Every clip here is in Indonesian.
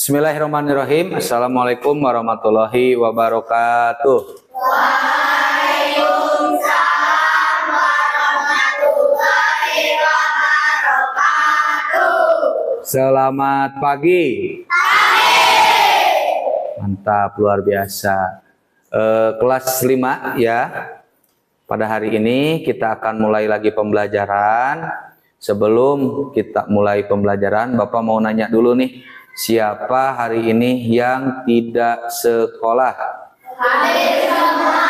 Bismillahirrahmanirrahim. Assalamualaikum warahmatullahi wabarakatuh. Waalaikumsalam warahmatullahi wabarakatuh. Selamat pagi. Mantap, luar biasa. Kelas 5 ya. Pada hari ini kita akan mulai lagi pembelajaran. Sebelum kita mulai pembelajaran, Bapak mau nanya dulu nih, siapa hari ini yang tidak sekolah? Hadir semua.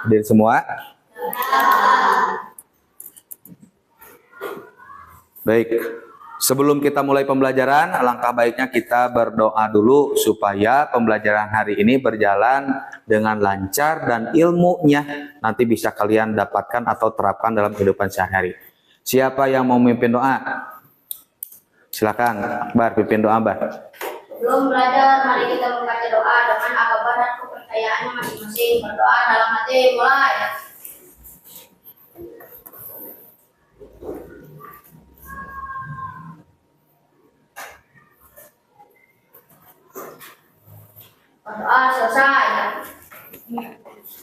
Hadir semua? Baik, sebelum kita mulai pembelajaran, alangkah baiknya kita berdoa dulu supaya pembelajaran hari ini berjalan dengan lancar dan ilmunya nanti bisa kalian dapatkan atau terapkan dalam kehidupan sehari-hari. Siapa yang mau memimpin doa? Silakan, Akbar, pimpin doa, Akbar. Sebelum belajar, mari kita membaca doa dengan agama dan kepercayaannya masing-masing. Berdoa dalam hati, mulai. Berdoa selesai.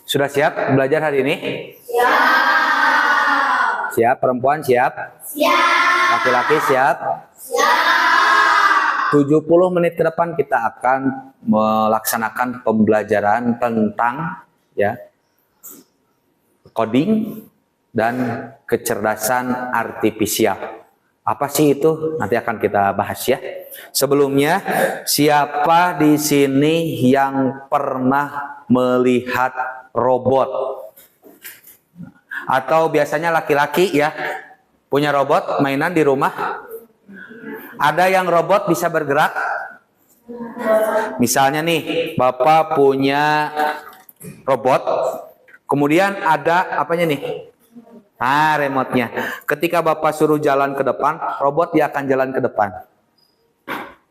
Sudah siap belajar hari ini? Siap. Siap, perempuan siap? Siap. Laki-laki siap? Siap. 70 menit ke depan kita akan melaksanakan pembelajaran tentang ya coding dan kecerdasan artifisial. Apa sih itu? Nanti akan kita bahas ya. Sebelumnya, siapa di sini yang pernah melihat robot? Atau biasanya laki-laki ya punya robot mainan di rumah? Ada yang robot bisa bergerak? Misalnya nih, Bapak punya robot, kemudian ada apanya nih? Remote-nya. Ketika Bapak suruh jalan ke depan, robot dia akan jalan ke depan.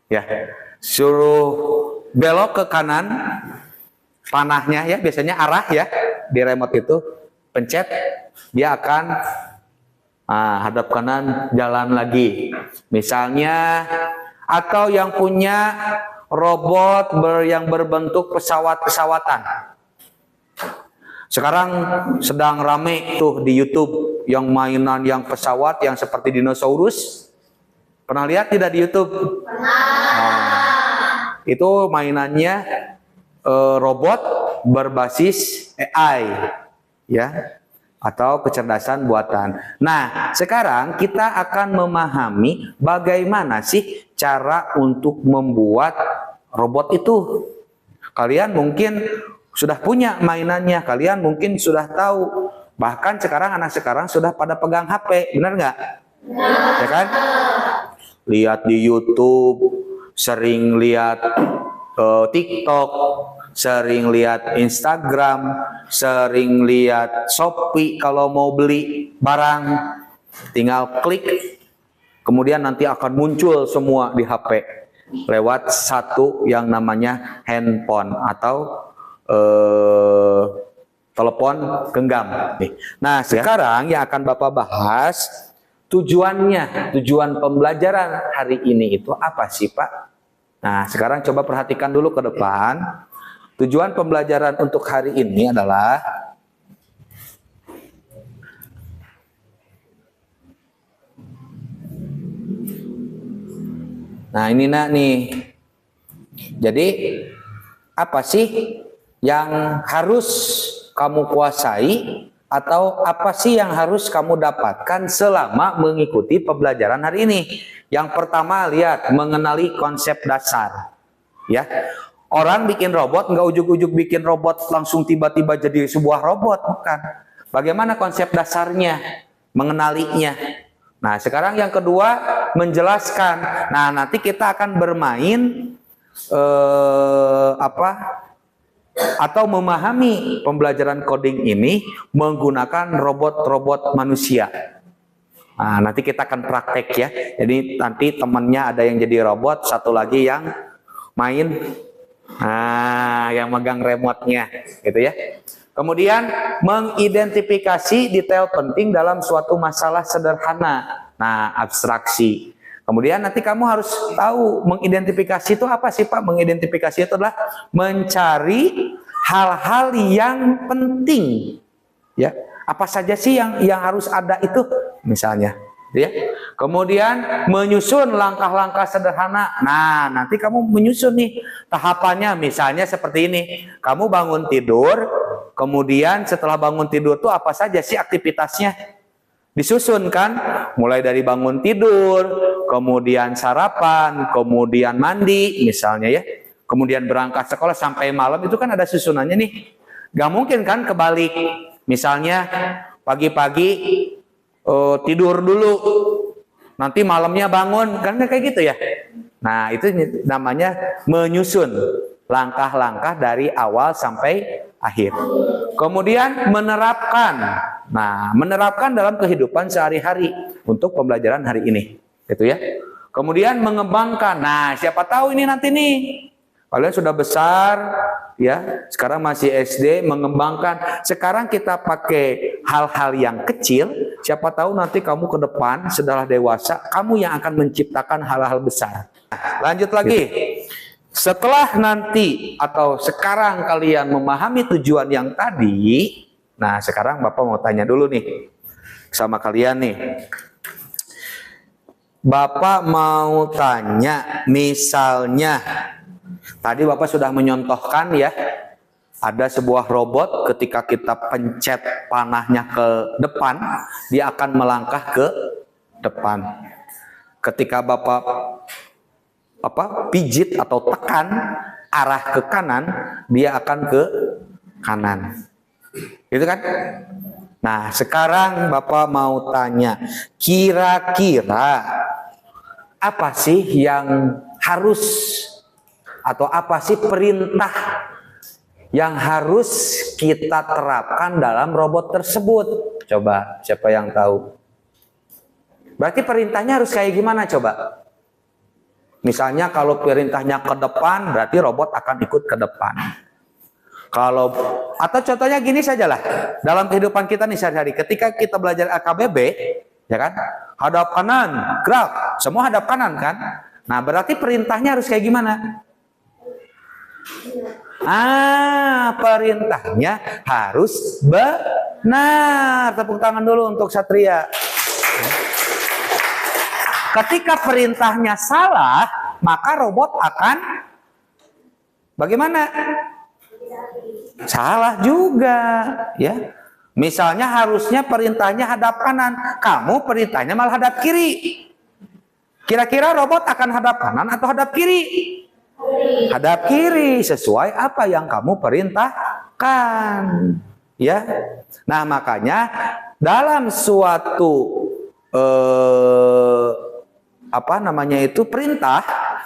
Ya. Suruh belok ke kanan, panahnya ya, biasanya arah ya di remote itu, pencet, dia akan hadap kanan, jalan lagi. Misalnya, atau yang punya robot yang berbentuk pesawat-pesawatan. Sekarang sedang rame tuh di YouTube yang mainan yang pesawat yang seperti dinosaurus. Pernah lihat tidak di YouTube? Pernah. Itu mainannya robot berbasis AI, ya. Atau kecerdasan buatan. Nah, sekarang kita akan memahami bagaimana sih cara untuk membuat robot itu. Kalian mungkin sudah punya mainannya, kalian mungkin sudah tahu. Bahkan sekarang anak sekarang sudah pada pegang HP, benar nggak? Ya kan? Lihat di YouTube, sering lihat TikTok, sering lihat Instagram, sering lihat Shopee kalau mau beli barang, tinggal klik, kemudian nanti akan muncul semua di HP lewat satu yang namanya handphone atau telepon genggam. Nah, sekarang yang akan Bapak bahas tujuannya, tujuan pembelajaran hari ini itu apa sih, Pak? Nah, sekarang coba perhatikan dulu ke depan. Tujuan pembelajaran untuk hari ini adalah ini nak nih. Jadi apa sih yang harus kamu kuasai atau apa sih yang harus kamu dapatkan selama mengikuti pembelajaran hari ini? Yang pertama, lihat, mengenali konsep dasar. Ya. Orang bikin robot, nggak ujuk-ujuk bikin robot langsung tiba-tiba jadi sebuah robot, bukan. Bagaimana konsep dasarnya, mengenalinya. Nah, sekarang yang kedua, menjelaskan. Nah, nanti kita akan bermain atau memahami pembelajaran coding ini menggunakan robot-robot manusia. Nah, nanti kita akan praktek ya. Jadi nanti temannya ada yang jadi robot, satu lagi yang main. Yang megang remote-nya, gitu ya. Kemudian mengidentifikasi detail penting dalam suatu masalah sederhana. Nah, abstraksi. Kemudian nanti kamu harus tahu mengidentifikasi itu apa sih Pak? Mengidentifikasi itu adalah mencari hal-hal yang penting. Ya, apa saja sih yang harus ada itu misalnya, ya. Kemudian menyusun langkah-langkah sederhana. Nah, nanti kamu menyusun nih tahapannya, misalnya seperti ini. Kamu bangun tidur, kemudian setelah bangun tidur tuh apa saja sih aktivitasnya? Disusun kan, mulai dari bangun tidur, kemudian sarapan, kemudian mandi misalnya ya. Kemudian berangkat sekolah sampai malam itu kan ada susunannya nih. Gak mungkin kan kebalik. Misalnya pagi-pagi tidur dulu, nanti malamnya bangun, kan kayak gitu ya. Nah, itu namanya menyusun langkah-langkah dari awal sampai akhir. Kemudian menerapkan. Nah, menerapkan dalam kehidupan sehari-hari untuk pembelajaran hari ini. Itu ya. Kemudian mengembangkan. Nah, siapa tahu ini nanti nih kalian sudah besar, ya. Sekarang masih SD, mengembangkan. Sekarang kita pakai hal-hal yang kecil. Siapa tahu nanti kamu ke depan, setelah dewasa, kamu yang akan menciptakan hal-hal besar. Lanjut lagi. Setelah nanti atau sekarang kalian memahami tujuan yang tadi, nah sekarang Bapak mau tanya dulu nih sama kalian nih. Bapak mau tanya, misalnya tadi Bapak sudah menyontohkan ya, ada sebuah robot ketika kita pencet panahnya ke depan, dia akan melangkah ke depan. Ketika Bapak pijit atau tekan arah ke kanan, dia akan ke kanan. Gitu kan? Nah, sekarang Bapak mau tanya, kira-kira apa sih yang harus atau apa sih perintah yang harus kita terapkan dalam robot tersebut? Coba, siapa yang tahu? Berarti perintahnya harus kayak gimana coba? Misalnya kalau perintahnya ke depan, berarti robot akan ikut ke depan. Atau contohnya gini sajalah, dalam kehidupan kita nih sehari-hari, ketika kita belajar AKBB, ya kan, hadap kanan, gerak, semua hadap kanan kan. Nah, berarti perintahnya harus kayak gimana? Perintahnya harus benar. Tepuk tangan dulu untuk Satria. Ketika perintahnya salah, maka robot akan bagaimana? Salah juga, ya. Misalnya harusnya perintahnya hadap kanan, kamu perintahnya malah hadap kiri. Kira-kira robot akan hadap kanan atau hadap kiri? Hadap kiri, sesuai apa yang kamu perintahkan, ya. Nah, makanya dalam suatu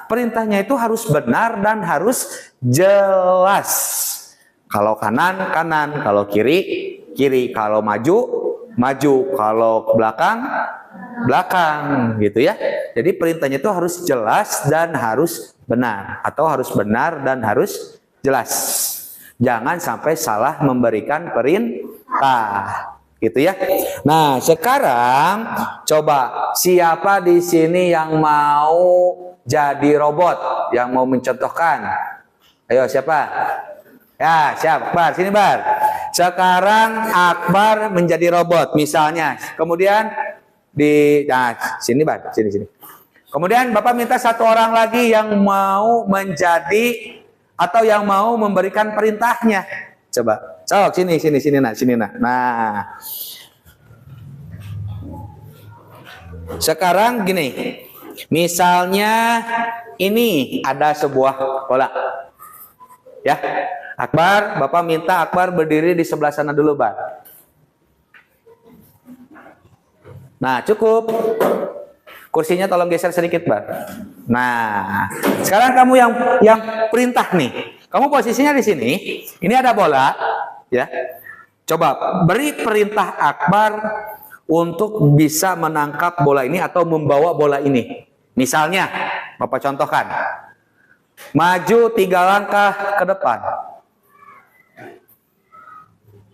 perintahnya itu harus benar dan harus jelas. Kalau kanan, kanan, kalau kiri, kiri, kalau maju, maju, kalau belakang, belakang, gitu ya. Jadi perintahnya itu harus jelas dan harus benar, atau harus benar dan harus jelas. Jangan sampai salah memberikan perintah. Gitu ya. Nah, sekarang coba siapa di sini yang mau jadi robot, yang mau mencontohkan? Ayo, siapa? Ya, siap, Bar, sini Bar. Sekarang Akbar menjadi robot misalnya. Kemudian sini Bar, sini. Kemudian Bapak minta satu orang lagi yang mau menjadi atau yang mau memberikan perintahnya. Coba. Sini nak. Nah, sekarang gini, misalnya ini ada sebuah bola, ya. Akbar, Bapak minta Akbar berdiri di sebelah sana dulu, Bang. Nah, cukup. Kursinya tolong geser sedikit, Bang. Nah, sekarang kamu yang perintah nih. Kamu posisinya di sini. Ini ada bola. Ya, coba beri perintah Akbar untuk bisa menangkap bola ini atau membawa bola ini. Misalnya, Bapak contohkan, maju 3 langkah ke depan.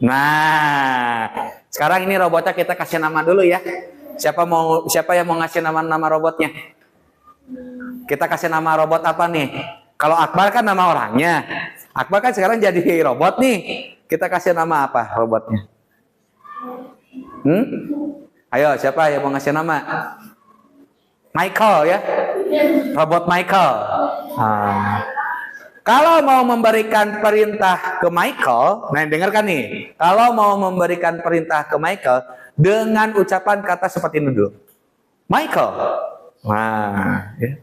Nah, sekarang ini robotnya kita kasih nama dulu ya. Siapa yang mau ngasih nama robotnya? Kita kasih nama robot apa nih? Kalau Akbar kan nama orangnya. Akbar kan sekarang jadi robot nih. Kita kasih nama apa robotnya? Ayo, siapa yang mau ngasih nama? Michael ya? Robot Michael. Kalau mau memberikan perintah ke Michael, nah dengarkan nih. Kalau mau memberikan perintah ke Michael dengan ucapan kata seperti ini dulu. Michael. Nah, ya.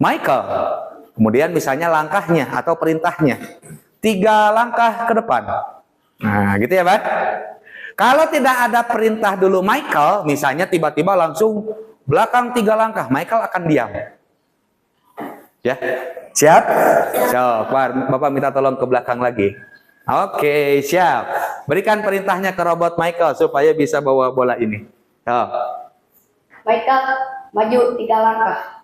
Michael. Kemudian misalnya langkahnya atau perintahnya. 3 langkah ke depan. Nah, gitu ya, Pak. Kalau tidak ada perintah dulu Michael, misalnya tiba-tiba langsung belakang 3 langkah, Michael akan diam. Ya, siap? So, Bapak minta tolong ke belakang lagi. Oke, siap. Berikan perintahnya ke robot Michael supaya bisa bawa bola ini. So. Michael, maju 3 langkah.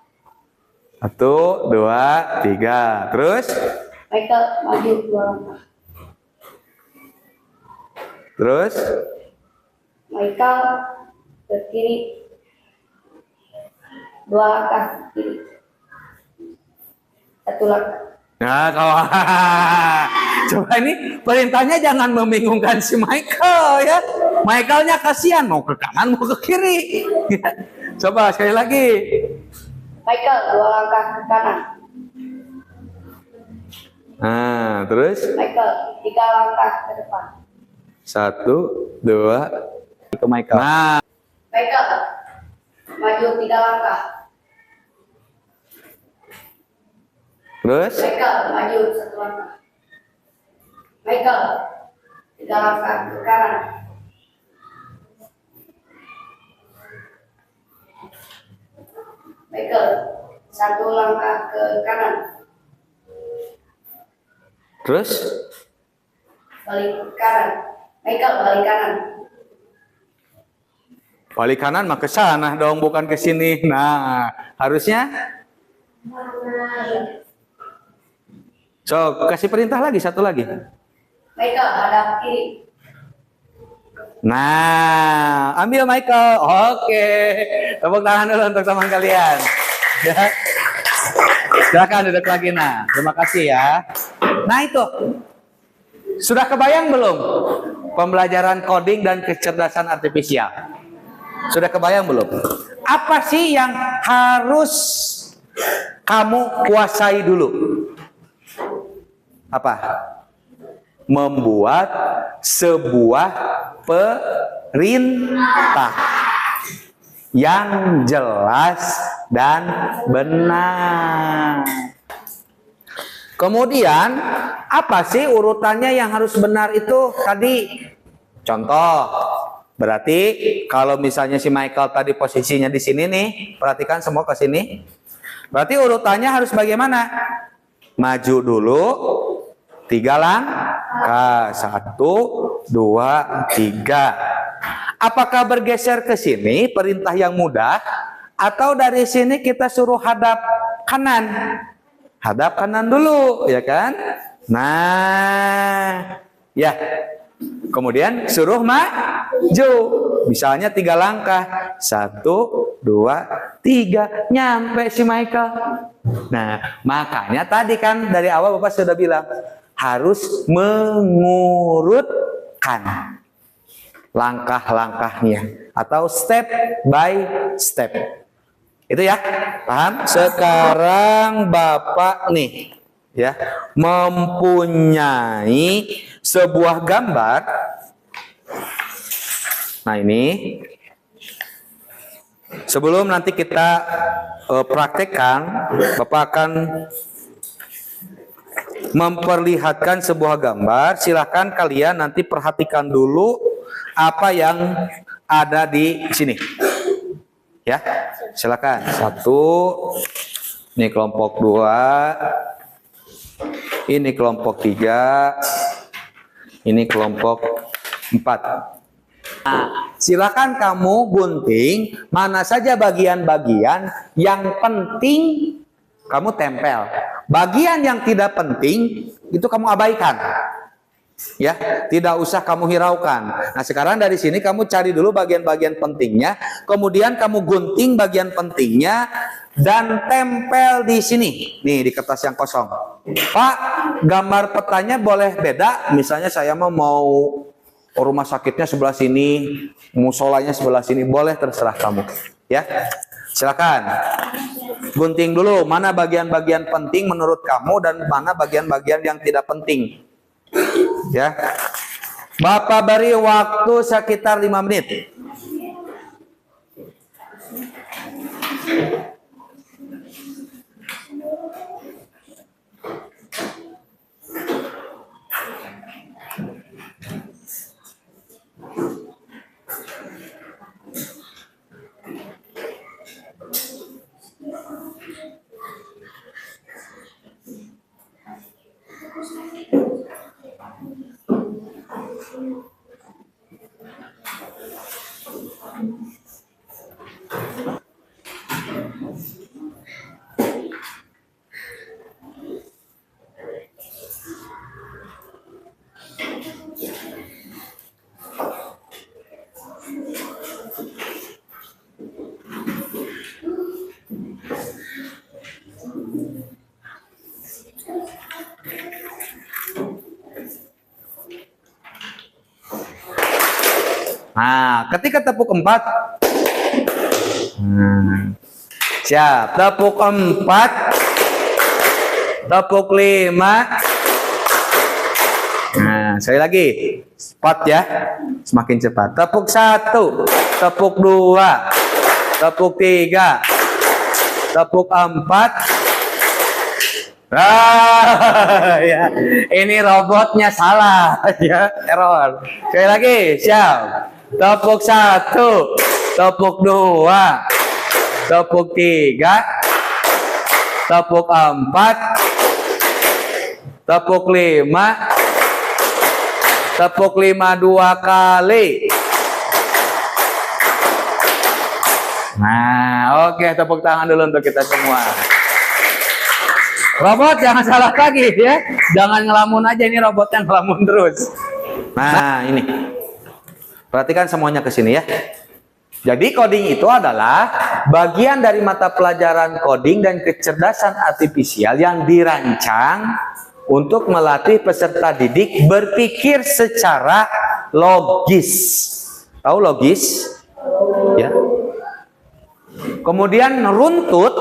1, 2, 3. Terus? Michael, maju 2 langkah. Terus? Michael, ke kiri 2 langkah ke kiri. 1 langkah. Nah, kawan. Coba ini perintahnya jangan membingungkan si Michael ya. Michaelnya kasihan mau ke kanan mau ke kiri. Coba sekali lagi. Michael, 2 langkah ke kanan. Nah, terus? Michael, 3 langkah ke depan. 1, 2, ke Michael. Nah, Michael, maju 3 langkah. terus? Michael, maju 1 langkah. Michael, 3 langkah ke kanan. Michael, 1 langkah ke kanan. Terus? Balik kanan. Michael, balik kanan. Balik kanan mah ke sana dong, bukan ke sini. Nah, harusnya so, kasih perintah lagi, 1 lagi. Michael, hadap kiri. Nah, ambil Michael. Oke. Tepuk tangan dulu untuk teman kalian. Ya. Silakan duduk lagi, nah. Terima kasih ya. Nah, itu. Sudah kebayang belum pembelajaran coding dan kecerdasan artifisial? Sudah kebayang belum? Apa sih yang harus kamu kuasai dulu? Apa? Membuat sebuah perintah yang jelas dan benar. Kemudian, apa sih urutannya yang harus benar itu tadi? Contoh, berarti kalau misalnya si Michael tadi posisinya di sini nih, perhatikan semua ke sini. Berarti urutannya harus bagaimana? Maju dulu, 3 langkah, 1, 2, 3. Apakah bergeser ke sini perintah yang mudah, atau dari sini kita suruh hadap kanan? Hadap kanan dulu, ya kan? Nah, ya. Kemudian suruh maju. Misalnya 3 langkah. 1, 2, 3. Nyampe si Michael. Nah, makanya tadi kan dari awal Bapak sudah bilang harus mengurutkan langkah-langkahnya atau step by step. Itu ya, paham? Sekarang Bapak nih ya mempunyai sebuah gambar. Nah, ini sebelum nanti kita praktekkan, Bapak akan memperlihatkan sebuah gambar. Silakan kalian nanti perhatikan dulu apa yang ada di sini. Ya, silakan. 1, ini kelompok 2, ini kelompok 3, ini kelompok 4. Nah, silakan kamu gunting mana saja bagian-bagian yang penting kamu tempel. Bagian yang tidak penting itu kamu abaikan. Ya, tidak usah kamu hiraukan. Nah, sekarang dari sini kamu cari dulu bagian-bagian pentingnya, kemudian kamu gunting bagian pentingnya, dan tempel di sini. Nih di kertas yang kosong. Pak, gambar petanya boleh beda. Misalnya saya mau rumah sakitnya sebelah sini, musolanya sebelah sini, boleh, terserah kamu. Ya, silakan. Gunting dulu mana bagian-bagian penting menurut kamu dan mana bagian-bagian yang tidak penting. Ya. Bapak beri waktu sekitar 5 menit. Nah, ketika tepuk 4, siap. Tepuk 4, tepuk 5. Nah, sekali lagi, cepat ya, semakin cepat. Tepuk 1, tepuk 2, tepuk 3, tepuk 4. Ya, ini robotnya salah, ya, error. Sekali lagi, siap. Tepuk 1, tepuk 2, tepuk 3, tepuk 4, tepuk 5, tepuk 5 2 kali. Nah, oke, tepuk tangan dulu untuk kita semua. Robot jangan salah lagi ya, jangan ngelamun aja, ini robotnya ngelamun terus. Nah, ini. Perhatikan semuanya ke sini ya. Jadi coding itu adalah bagian dari mata pelajaran coding dan kecerdasan artifisial yang dirancang untuk melatih peserta didik berpikir secara logis. Tahu logis? Ya. Kemudian runtut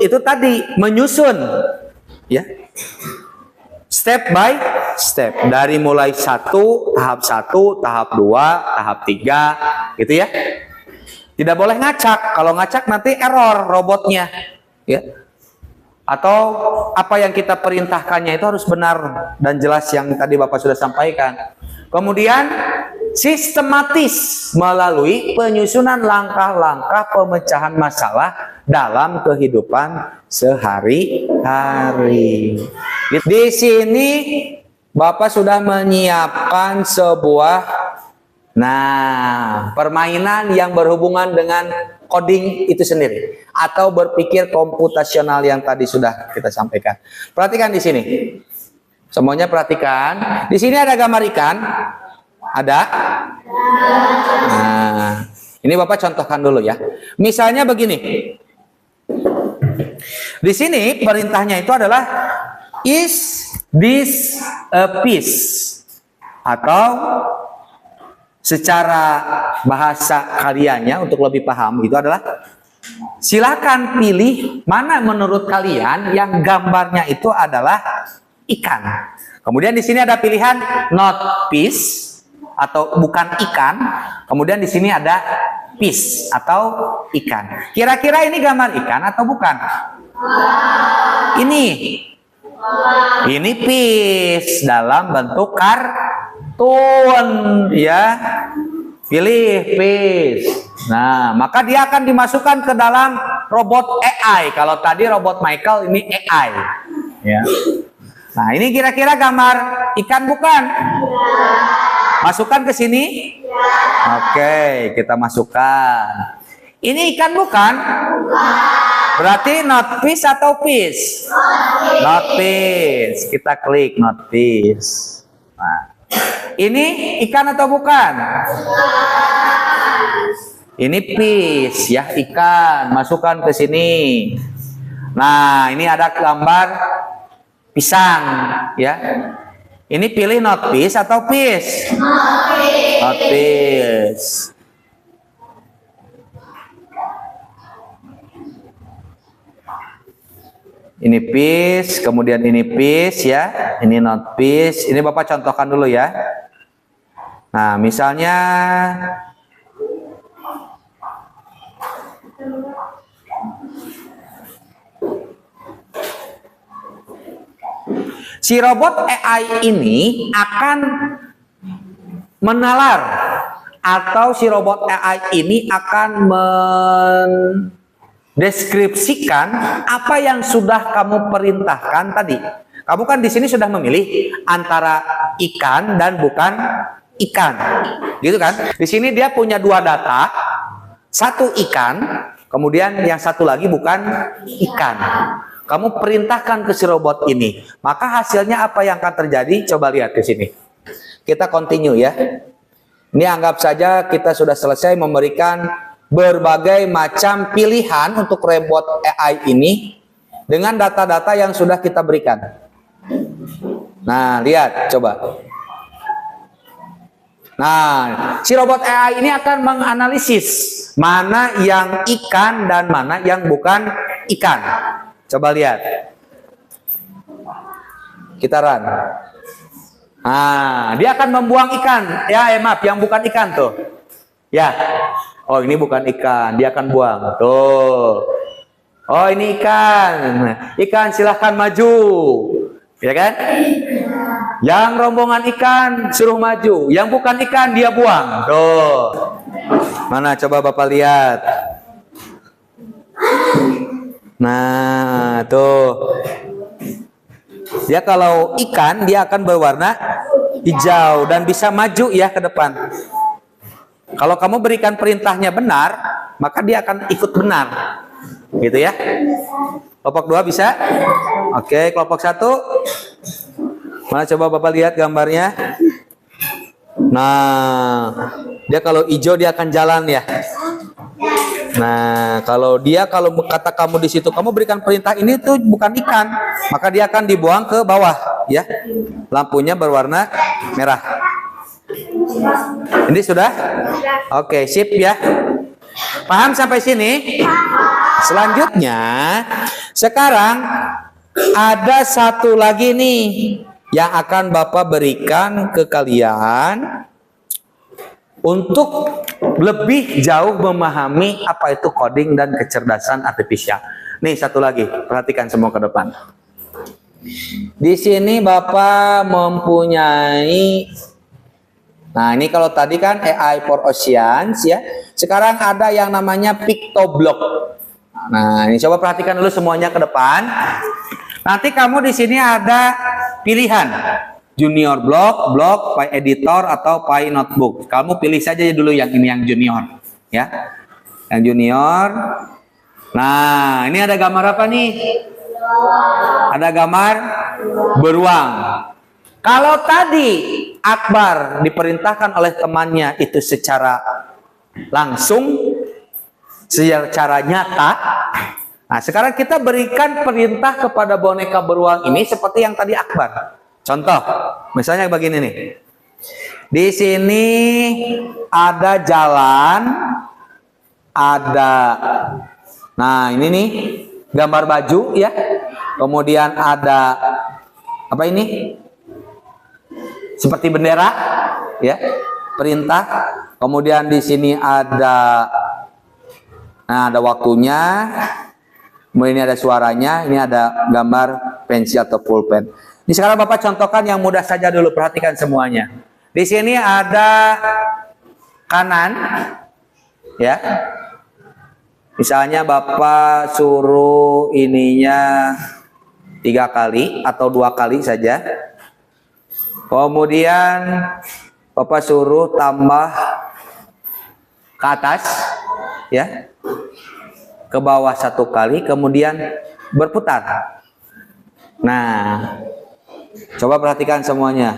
itu tadi menyusun, ya. Step by step, dari mulai tahap 1, tahap 2, tahap 3, gitu ya. Tidak boleh ngacak. Kalau ngacak nanti error robotnya, ya. Atau apa yang kita perintahkannya itu harus benar dan jelas yang tadi Bapak sudah sampaikan. Kemudian sistematis melalui penyusunan langkah-langkah pemecahan masalah dalam kehidupan sehari-hari. Di sini Bapak sudah menyiapkan sebuah permainan yang berhubungan dengan coding itu sendiri atau berpikir komputasional yang tadi sudah kita sampaikan. Perhatikan di sini. Semuanya perhatikan. Di sini ada gambar ikan. Ada? Nah, ini Bapak contohkan dulu ya. Misalnya begini. Di sini perintahnya itu adalah is this a fish? Atau secara bahasa kaliannya untuk lebih paham itu adalah silakan pilih mana menurut kalian yang gambarnya itu adalah ikan. Kemudian di sini ada pilihan not fish atau bukan ikan. Kemudian di sini ada fish atau ikan. Kira-kira ini gambar ikan atau bukan? Ini fish dalam bentuk kartun, ya. Pilih fish. Nah, maka dia akan dimasukkan ke dalam robot AI. Kalau tadi robot Michael, ini AI. Ya. Nah, ini kira-kira gambar ikan bukan? Masukkan ke sini. Oke, kita masukkan. Ini ikan bukan? Berarti not fish atau fish? Not fish. Kita klik not fish. Nah, ini ikan atau bukan? Ini fish ya, ikan. Masukkan ke sini. Nah, ini ada gambar pisang ya. Ini pilih not fish atau fish? Not fish. Ini fish, kemudian ini fish ya. Ini not fish. Ini Bapak contohkan dulu ya. Nah, misalnya si robot AI ini akan menalar atau si robot AI ini akan mendeskripsikan apa yang sudah kamu perintahkan tadi. Kamu kan di sini sudah memilih antara ikan dan bukan ikan, gitu kan? Di sini dia punya dua data, satu ikan, kemudian yang satu lagi bukan ikan. Kamu perintahkan ke si robot ini, maka hasilnya apa yang akan terjadi? Coba lihat ke sini. Kita continue ya. Ini anggap saja kita sudah selesai memberikan berbagai macam pilihan untuk robot AI ini dengan data-data yang sudah kita berikan. Nah, lihat, coba. Nah, si robot AI ini akan menganalisis mana yang ikan dan mana yang bukan ikan. Coba lihat. Kita run. Nah, dia akan membuang ikan. Ya, maaf, yang bukan ikan tuh. Ya. Oh, ini bukan ikan. Dia akan buang. Tuh. Oh, ini ikan. Ikan silahkan maju. Ya kan? Yang rombongan ikan suruh maju. Yang bukan ikan dia buang. Tuh. Mana coba Bapak lihat. Nah, tuh. Dia kalau ikan dia akan berwarna hijau dan bisa maju ya ke depan. Kalau kamu berikan perintahnya benar, maka dia akan ikut benar. Gitu ya. Kelompok 2 bisa? Oke, kelompok 1. Mana coba Bapak lihat gambarnya. Nah, dia kalau hijau dia akan jalan ya. Nah, kalau kata kamu di situ, kamu berikan perintah ini tuh bukan ikan, maka dia akan dibuang ke bawah, ya. Lampunya berwarna merah. Ini sudah? Oke, sip ya. Paham sampai sini? Selanjutnya, sekarang ada satu lagi nih yang akan Bapak berikan ke kalian untuk lebih jauh memahami apa itu coding dan kecerdasan artifisial. Nih satu lagi, perhatikan semua ke depan. Di sini Bapak mempunyai, nah ini kalau tadi kan AI for Oceans ya, sekarang ada yang namanya PictoBlock. Nah ini coba perhatikan dulu semuanya ke depan. Nanti kamu di sini ada pilihan. Junior block, Pi editor atau Pi notebook. Kamu pilih saja dulu yang ini yang junior, ya. Yang junior. Nah, ini ada gambar apa nih? Ada gambar beruang. Kalau tadi Akbar diperintahkan oleh temannya itu secara langsung, secara nyata. Nah, sekarang kita berikan perintah kepada boneka beruang ini seperti yang tadi Akbar. Contoh, misalnya begini nih. Di sini ada jalan, nah ini nih gambar baju ya. Kemudian ada apa ini? Seperti bendera, ya. Perintah. Kemudian di sini ada, nah ada waktunya. Kemudian ini ada suaranya. Ini ada gambar pensil atau pulpen. Ini sekarang Bapak contohkan yang mudah saja dulu, perhatikan semuanya. Di sini ada kanan, ya. Misalnya Bapak suruh ininya 3 kali atau 2 kali saja. Kemudian Bapak suruh tambah ke atas, ya. Ke bawah 1 kali, kemudian berputar. Nah, coba perhatikan semuanya.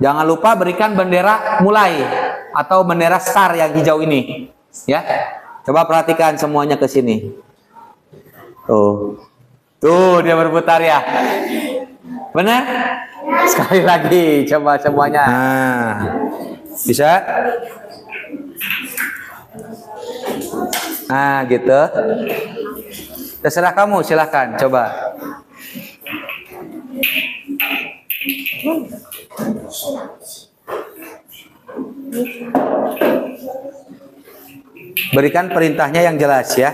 Jangan lupa berikan bendera mulai atau bendera star yang hijau ini. Ya. Coba perhatikan semuanya ke sini. Tuh. Tuh dia berputar ya. Benar? Sekali lagi coba semuanya. Nah. Bisa? Nah, gitu. Terserah kamu, silakan coba. Berikan perintahnya yang jelas ya.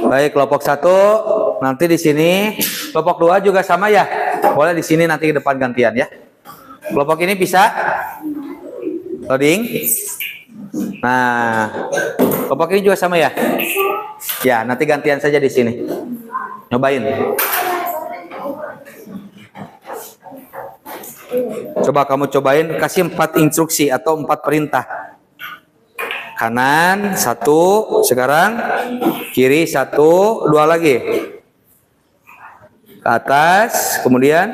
Baik, kelompok 1 nanti di sini, kelompok 2 juga sama ya. Boleh di sini nanti ke depan gantian ya. Kelompok ini bisa loading. Nah, kelompok ini juga sama ya. Ya, nanti gantian saja di sini. Nyobain. Coba kamu cobain, kasih 4 instruksi atau 4 perintah. Kanan 1, sekarang kiri 1, 2 lagi. Ke atas, kemudian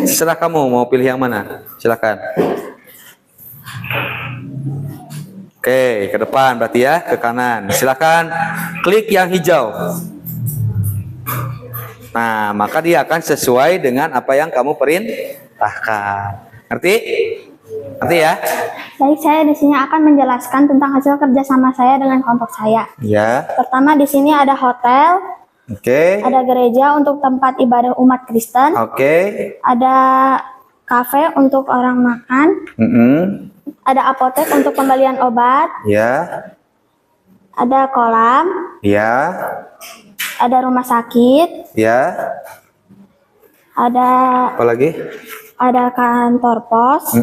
serah kamu mau pilih yang mana. Silakan. Oke, ke depan berarti ya, ke kanan. Silakan klik yang hijau. Nah, maka dia akan sesuai dengan apa yang kamu perintahkan. Ngerti? Ngerti ya? Baik, saya di sini akan menjelaskan tentang hasil kerjasama saya dengan kelompok saya. Ya. Pertama, di sini ada hotel, Oke. ada gereja untuk tempat ibadah umat Kristen, Oke. ada kafe untuk orang makan, ada apotek untuk pembelian obat, Ya. ada kolam, Ya. ada rumah sakit, Ya. ada Apa lagi? kantor pos,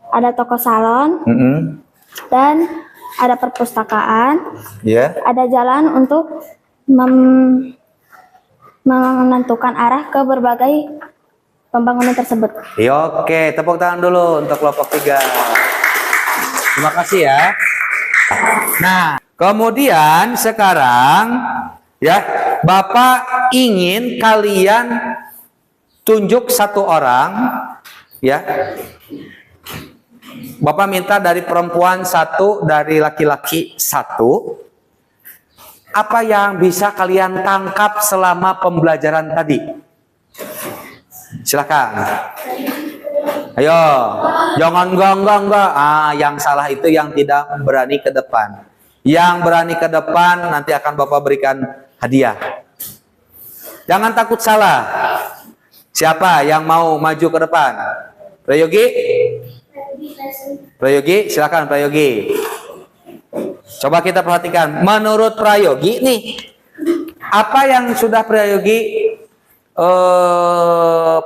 ada toko salon, dan ada perpustakaan, Ya. ada jalan untuk menentukan arah ke berbagai pembangunan tersebut. Ya, oke, tepuk tangan dulu untuk kelompok 3. Terima kasih ya. Nah, kemudian sekarang ya, Bapak ingin kalian tunjuk satu orang ya. Bapak minta dari perempuan 1, dari laki-laki 1. Apa yang bisa kalian tangkap selama pembelajaran tadi? Silakan. Ayo, jangan enggak. Yang salah itu yang tidak berani ke depan. Yang berani ke depan nanti akan Bapak berikan hadiah. Jangan takut salah. Siapa yang mau maju ke depan? Prayogi? Prayogi, silakan Prayogi. Coba kita perhatikan. Menurut Prayogi nih, apa yang sudah Prayogi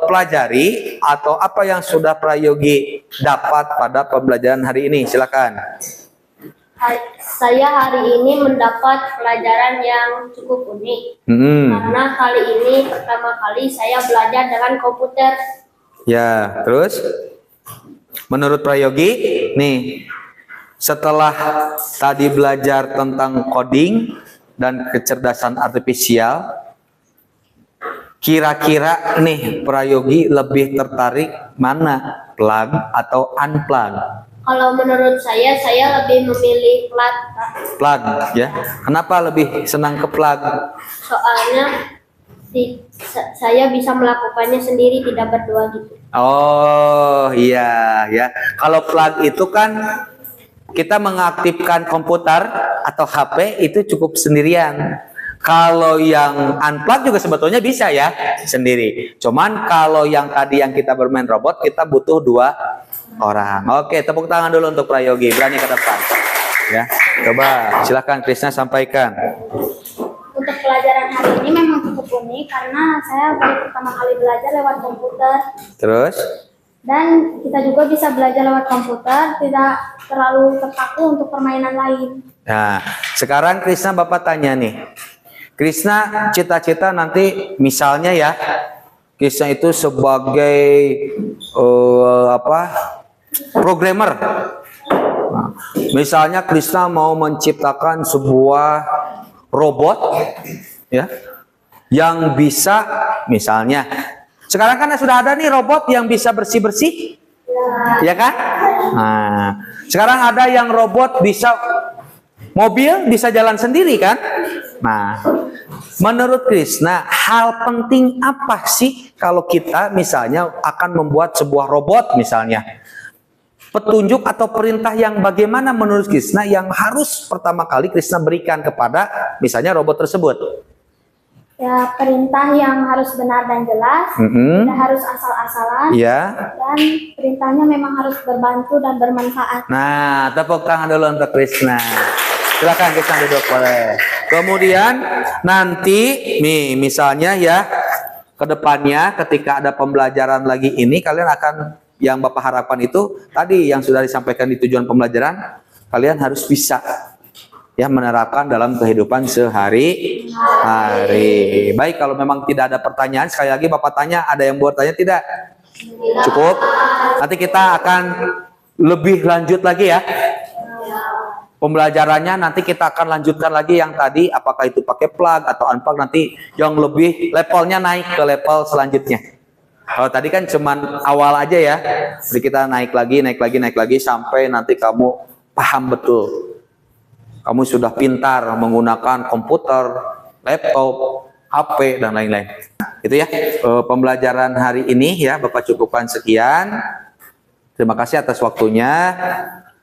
pelajari atau apa yang sudah Prayogi dapat pada pembelajaran hari ini? Silakan. Saya hari ini mendapat pelajaran yang cukup unik. Karena kali ini pertama kali saya belajar dengan komputer. Ya, terus? Menurut Prayogi, nih, setelah tadi belajar tentang coding dan kecerdasan artifisial, kira-kira nih Prayogi lebih tertarik mana? Plug atau unplug? Kalau menurut saya lebih memilih plat. Plug ya. Kenapa lebih senang ke plug? Soalnya saya bisa melakukannya sendiri, tidak berdua gitu. Oh iya ya. Kalau plug itu kan kita mengaktifkan komputer atau HP itu cukup sendirian. Kalau yang unplug juga sebetulnya bisa ya sendiri. Cuman kalau yang tadi yang kita bermain robot kita butuh 2 orang. Oke, tepuk tangan dulu untuk Prayogi. Berani ke depan. Ya, coba silakan Krisna sampaikan. Untuk pelajaran hari ini memang cukup unik karena saya baru pertama kali belajar lewat komputer. Terus? Dan kita juga bisa belajar lewat komputer, tidak terlalu terpaku untuk permainan lain. Nah, sekarang Krisna Bapak tanya nih. Krisna cita-cita nanti misalnya ya, Krisna itu sebagai programmer. Nah, misalnya Krisna mau menciptakan sebuah robot ya yang bisa misalnya Sekarang kan sudah ada nih robot yang bisa bersih-bersih. Ya kan? Nah, sekarang ada yang robot bisa mobil bisa jalan sendiri kan? Nah, menurut Krishna, hal penting apa sih kalau kita misalnya akan membuat sebuah robot misalnya? Petunjuk atau perintah yang bagaimana menurut Krishna yang harus pertama kali Krishna berikan kepada misalnya robot tersebut? Ya, perintah yang harus benar dan jelas, tidak harus asal-asalan, Ya. dan perintahnya memang harus berbantu dan bermanfaat. Nah, tepuk tangan dulu untuk Krishna. Silakan Krishna duduk boleh. Kemudian nanti nih misalnya ya ke depannya ketika ada pembelajaran lagi ini kalian akan yang Bapak harapkan itu tadi yang sudah disampaikan di tujuan pembelajaran kalian harus bisa ya menerapkan dalam kehidupan sehari-hari. Baik, kalau memang tidak ada pertanyaan sekali lagi Bapak tanya, ada yang buat tanya tidak? Cukup? Nanti kita akan lebih lanjut lagi ya. Pembelajarannya nanti kita akan lanjutkan lagi yang tadi apakah itu pakai plug atau unplug nanti yang lebih levelnya naik ke level selanjutnya. Kalau tadi kan cuman awal aja ya. Jadi kita naik lagi sampai nanti kamu paham betul. Kamu sudah pintar menggunakan komputer, laptop, HP dan lain-lain. Itu ya. Pembelajaran hari ini ya Bapak cukupkan sekian. Terima kasih atas waktunya.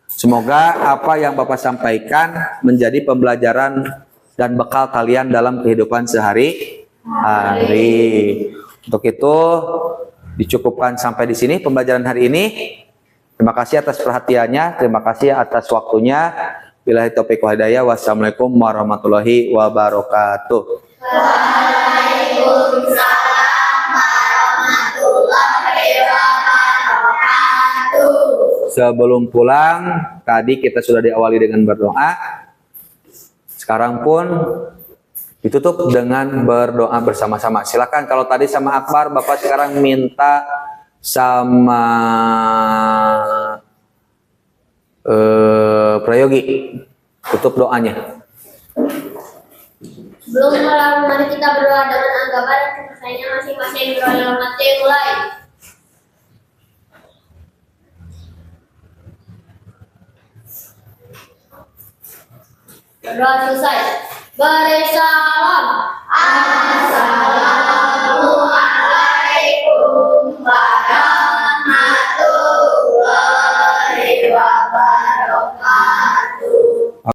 Semoga apa yang Bapak sampaikan menjadi pembelajaran dan bekal kalian dalam kehidupan sehari-hari. Untuk itu dicukupkan sampai di sini pembelajaran hari ini. Terima kasih atas perhatiannya, terima kasih atas waktunya. Billahi taufiq wal hidayah. Wassalamualaikum warahmatullahi wabarakatuh. Waalaikumsalam warahmatullahi wabarakatuh. Sebelum pulang, tadi kita sudah diawali dengan berdoa. Sekarang pun ditutup dengan berdoa bersama-sama. Silakan kalau tadi sama Akbar, Bapak sekarang minta sama Prayogi tutup doanya. Sebelum pulang, mari kita berdoa dengan anggapan kepercayaannya masing-masing. Berdoa dalam hati mulai. Berdoa selesai. Bersama